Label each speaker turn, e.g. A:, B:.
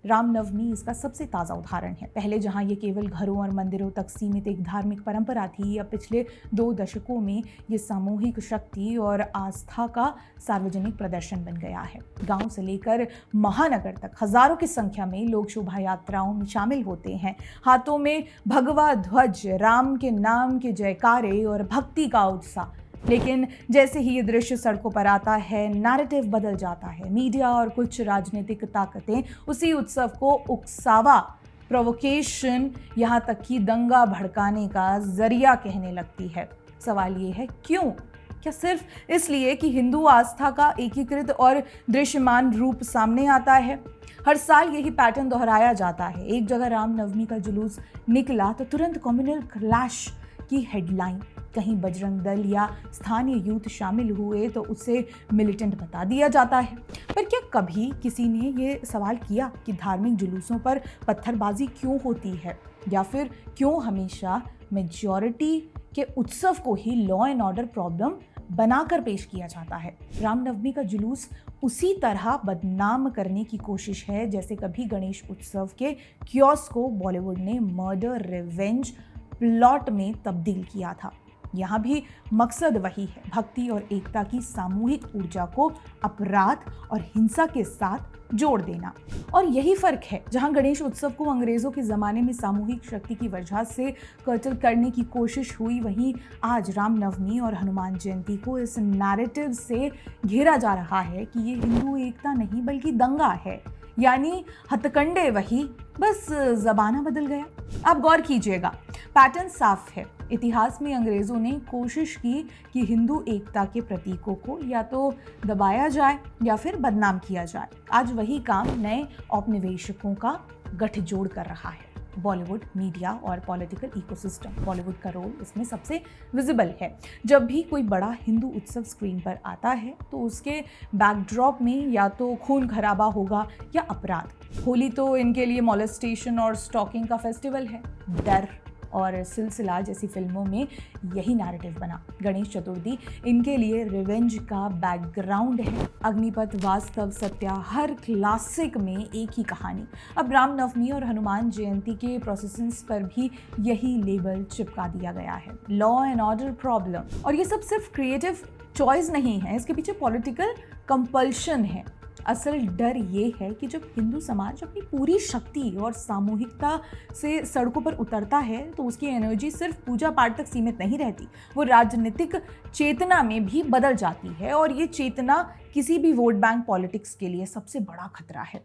A: रामनवमी इसका सबसे ताज़ा उदाहरण है। पहले जहां ये केवल घरों और मंदिरों तक सीमित एक धार्मिक परंपरा थी, अब पिछले 2 दशकों में ये सामूहिक शक्ति और आस्था का सार्वजनिक प्रदर्शन बन गया है। गांव से लेकर महानगर तक हजारों की संख्या में लोग शोभा यात्राओं में शामिल होते हैं। हाथों में भगवा ध्वज, राम के नाम के जयकारे और भक्ति का उत्साह। लेकिन जैसे ही ये दृश्य सड़कों पर आता है, नैरेटिव बदल जाता है। मीडिया और कुछ राजनीतिक ताकतें उसी उत्सव को उकसावा, प्रोवोकेशन, यहाँ तक कि दंगा भड़काने का जरिया कहने लगती है। सवाल ये है, क्यों? क्या सिर्फ इसलिए कि हिंदू आस्था का एकीकृत और दृश्यमान रूप सामने आता है? हर साल यही पैटर्न दोहराया जाता है। एक जगह रामनवमी का जुलूस निकला तो तुरंत कम्युनल क्लैश की हेडलाइन, कहीं बजरंग दल या स्थानीय यूथ शामिल हुए तो उसे मिलिटेंट बता दिया जाता है। पर क्या कभी किसी ने ये सवाल किया कि धार्मिक जुलूसों पर पत्थरबाजी क्यों होती है, या फिर क्यों हमेशा मेजॉरिटी के उत्सव को ही लॉ एंड ऑर्डर प्रॉब्लम बनाकर पेश किया जाता है? रामनवमी का जुलूस उसी तरह बदनाम करने की कोशिश है जैसे कभी गणेश उत्सव के क्योस को बॉलीवुड ने मर्डर रिवेंज प्लॉट में तब्दील किया था। यहाँ भी मकसद वही है, भक्ति और एकता की सामूहिक ऊर्जा को अपराध और हिंसा के साथ जोड़ देना। और यही फर्क है, जहाँ गणेश उत्सव को अंग्रेजों के ज़माने में सामूहिक शक्ति की वजह से कर्टल करने की कोशिश हुई, वहीं आज रामनवमी और हनुमान जयंती को इस नैरेटिव से घेरा जा रहा है कि ये हिंदू एकता नहीं बल्कि दंगा है। यानी हथकंडे वही, बस ज़बाना बदल गया। आप गौर कीजिएगा, पैटर्न साफ है। इतिहास में अंग्रेज़ों ने कोशिश की कि हिंदू एकता के प्रतीकों को या तो दबाया जाए या फिर बदनाम किया जाए। आज वही काम नए औपनिवेशिकों का गठजोड़ कर रहा है। बॉलीवुड, मीडिया और पॉलिटिकल इकोसिस्टम, बॉलीवुड का रोल इसमें सबसे विजिबल है। जब भी कोई बड़ा हिंदू उत्सव स्क्रीन पर आता है तो उसके बैकड्रॉप में या तो खून खराबा होगा या अपराध। होली तो इनके लिए मॉलेस्टेशन और स्टॉकिंग का फेस्टिवल है। डर और सिलसिला जैसी फिल्मों में यही नैरेटिव बना। गणेश चतुर्थी इनके लिए रिवेंज का बैकग्राउंड है। अग्निपथ, वास्तव, सत्या, हर क्लासिक में एक ही कहानी। अब रामनवमी और हनुमान जयंती के प्रोसेसेस पर भी यही लेबल चिपका दिया गया है, लॉ एंड ऑर्डर प्रॉब्लम। और ये सब सिर्फ क्रिएटिव चॉइस नहीं है, इसके पीछे पॉलिटिकल कंपल्शन है। असल डर ये है कि जब हिंदू समाज अपनी पूरी शक्ति और सामूहिकता से सड़कों पर उतरता है तो उसकी एनर्जी सिर्फ पूजा पाठ तक सीमित नहीं रहती, वो राजनीतिक चेतना में भी बदल जाती है। और ये चेतना किसी भी वोट बैंक पॉलिटिक्स के लिए सबसे बड़ा खतरा है।